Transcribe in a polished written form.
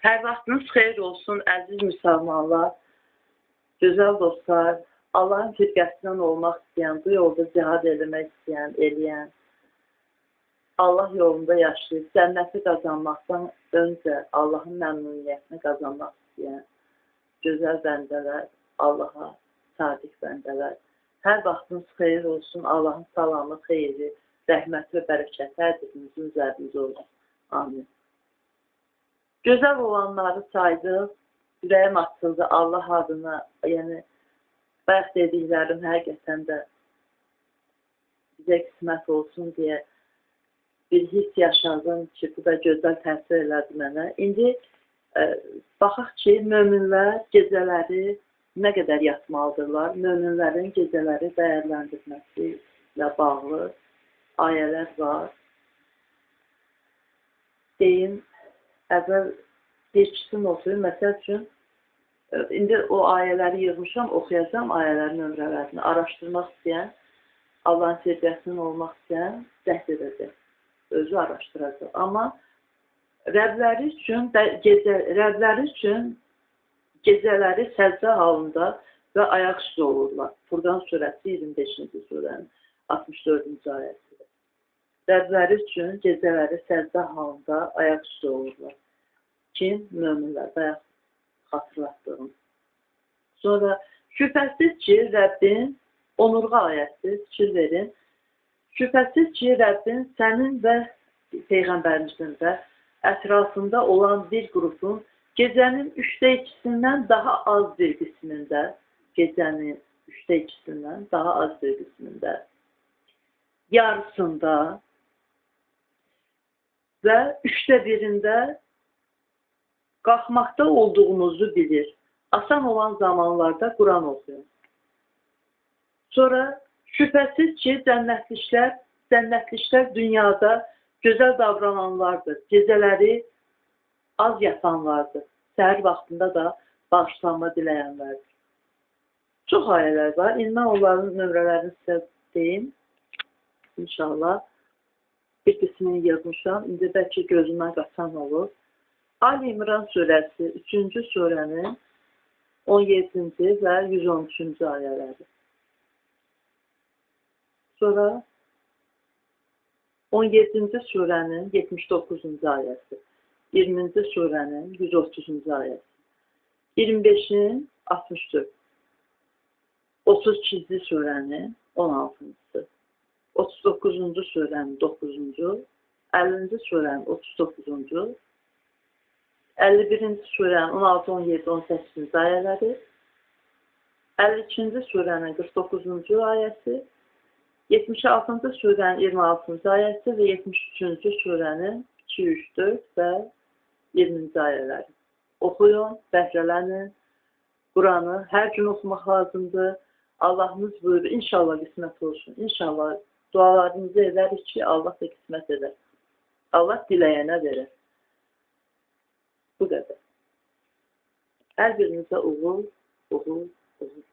Hər vaxtınız xeyir olsun, əziz müsəlmanlar, gözəl dostlar, Allahın firqəsindən olmaq istəyən, bu yolda cihad eləmək istəyən, eləyən, Allah yolunda yaşayıb, cənnəti qazanmaqdan öncə Allahın məmnuniyyətini qazanmaq istəyən gözəl bəndələr, Allaha sadiq bəndələr. Hər vaxtınız xeyir olsun, Allahın salamı, xeyri, rəhməti və bərəkəti hər birinizin üzərinizə olsun. Amin. Gözəl olanları saydıq, ürəyim açıldı Allah adına, yəni bayaq dediklərim həqiqətən də bizə qismət olsun deyə bir hiss yaşadım ki, bu da gözəl təsir elədi mənə. İndi baxaq ki, möminlər gecələri nə qədər yatmalıdırlar? Möminlərin gecələri dəyərləndirməsi ilə bağlı ayələr var. Deyim, əvvəl bir-ikisini oxuyum. Məsəl üçün, indi o ayələri yığmışam, oxuyacam ayələrin nömrələrini. Araşdırmaq istəyən, Allahın sevgəsinin olmaq istəyən cəhd edəcək. Özü araşdıracaq. Amma Rəbləri üçün gecələri səcdə halında və ayaq üstə olurlar. Furqan surəsi 25-ci surənin 64-cü ayəsidir. Rəbləri üçün gecələri səcdə halında ayaq üstə olurlar. Kim? Möminlər. Bayaq xatırlatdığım. Sonra şübhəsiz ki, Rəbbin onurğa ayəsi, fikir verin. Şübhəsiz ki, Rəbbin sənin və Peyğəmbərimizin və ətrafında olan bir qrupun gecənin 2/3-dən daha az bir qismində, gecənin 2/3-dən daha az bir qismində, yarısında və 1/3-də qalxmaqda olduğunuzu bilir. Asan olan zamanlarda Quran oxuyun. Sonra şübhəsiz ki, cənnətliklər dünyada gözəl davrananlardır. Gecələri az yatanlardır. Səhər vaxtında da bağışlanma diləyənlərdir. Çox ayələr var. İndi mən onların nömrələrini sizə deyim. İnşallah. Bir qismini yazmışam. İndi bəlkə gözümdən qaçan olur. Ali İmran surəsi 3-cü surənin 17-ci və 113-cü ayələri. Sonra 17-ci surənin 79-cu ayəsi, 20-ci surənin 130-cu ayəsi, 25-in 64, 32-ci surənin 16-cısı, 39-cu surənin 9-cu, 50-ci surənin 39-cu, 51-ci surənin 16, 17, 18-ci ayələri, 52-ci surənin 49-cu ayəsi, 76-cı surənin 26-cı ayəsi və 73-cü surənin 2, 3, 4 və 20-ci ayələri. Oxuyun, bəhrələnin, Quranı hər gün oxumaq lazımdır. Allahımız buyurur, inşallah qismət olsun. İnşallah dualarınızı edərik ki, Allah da qismət edər. Allah diləyənə verər. Bu qədər. Hər birinizə uğur, uğur, uğur.